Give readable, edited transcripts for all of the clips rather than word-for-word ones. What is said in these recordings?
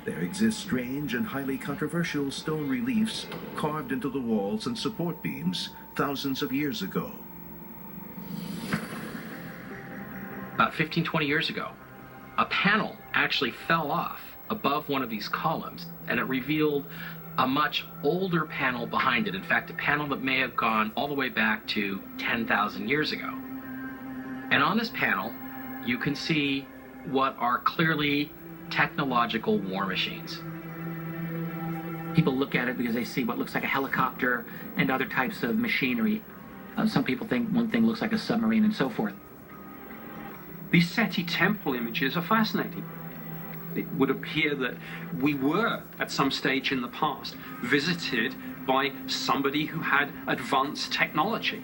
There exist strange and highly controversial stone reliefs carved into the walls and support beams thousands of years ago. About 15, 20 years ago, a panel actually fell off above one of these columns, and it revealed a much older panel behind it. In fact, a panel that may have gone all the way back to 10,000 years ago. And on this panel, you can see what are clearly technological war machines. People look at it because they see what looks like a helicopter and other types of machinery. Some people think one thing looks like a submarine and so forth. These Seti temple images are fascinating. It would appear that we were, at some stage in the past, visited by somebody who had advanced technology.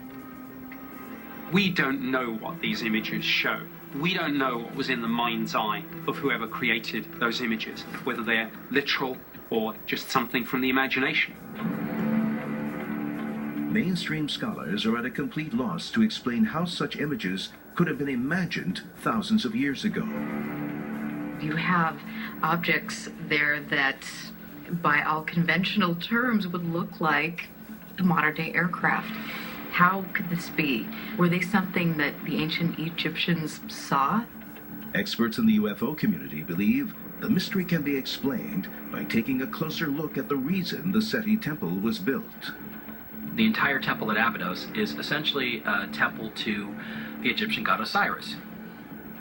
We don't know what these images show. We don't know what was in the mind's eye of whoever created those images, whether they're literal or just something from the imagination. Mainstream scholars are at a complete loss to explain how such images could have been imagined thousands of years ago. You have objects there that, by all conventional terms, would look like a modern-day aircraft. How could this be? Were they something that the ancient Egyptians saw? Experts in the UFO community believe the mystery can be explained by taking a closer look at the reason the Seti Temple was built. The entire temple at Abydos is essentially a temple to the Egyptian god Osiris,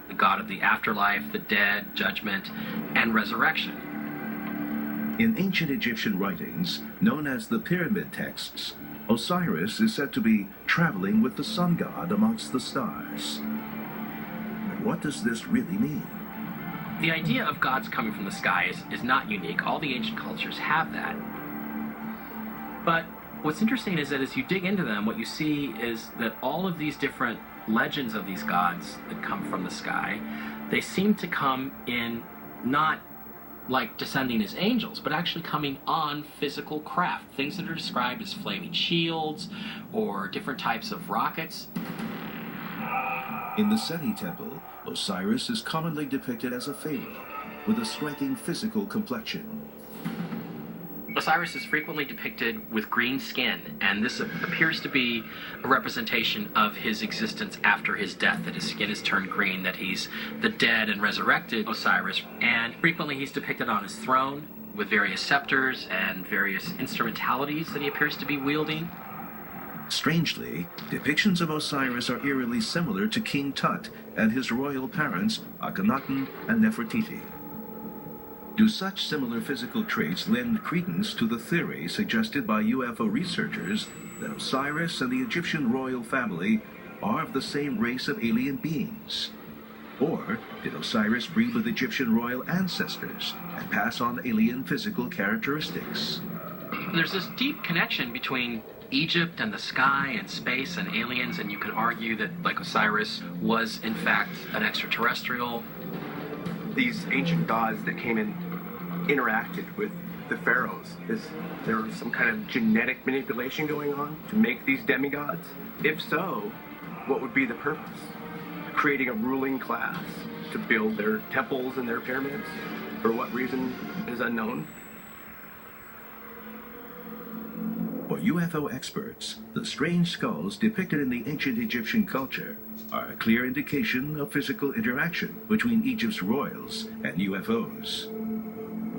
the god of the afterlife, the dead, judgment, and resurrection. In ancient Egyptian writings, known as the Pyramid Texts, Osiris is said to be traveling with the sun god amongst the stars. But what does this really mean? The idea of gods coming from the sky is not unique. All the ancient cultures have that. But what's interesting is that as you dig into them, what you see is that all of these different legends of these gods that come from the sky, they seem to come in not like descending as angels, but actually coming on physical craft, things that are described as flaming shields or different types of rockets. In the Seti Temple, Osiris is commonly depicted as a pharaoh with a striking physical complexion. Osiris is frequently depicted with green skin, and this appears to be a representation of his existence after his death, that his skin is turned green, that he's the dead and resurrected Osiris. And frequently he's depicted on his throne with various scepters and various instrumentalities that he appears to be wielding. Strangely, depictions of Osiris are eerily similar to King Tut and his royal parents, Akhenaten and Nefertiti. Do such similar physical traits lend credence to the theory suggested by UFO researchers that Osiris and the Egyptian royal family are of the same race of alien beings? Or did Osiris breed with Egyptian royal ancestors and pass on alien physical characteristics? There's this deep connection between Egypt and the sky and space and aliens, and you can argue that, like, Osiris was in fact an extraterrestrial. These ancient gods that came and interacted with the pharaohs, is there some kind of genetic manipulation going on to make these demigods? If so, what would be the purpose? Creating a ruling class to build their temples and their pyramids? For what reason is unknown. For UFO experts, the strange skulls depicted in the ancient Egyptian culture are a clear indication of physical interaction between Egypt's royals and UFOs.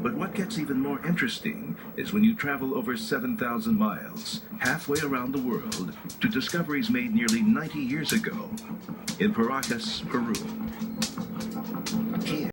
But what gets even more interesting is when you travel over 7,000 miles, halfway around the world, to discoveries made nearly 90 years ago in Paracas, Peru.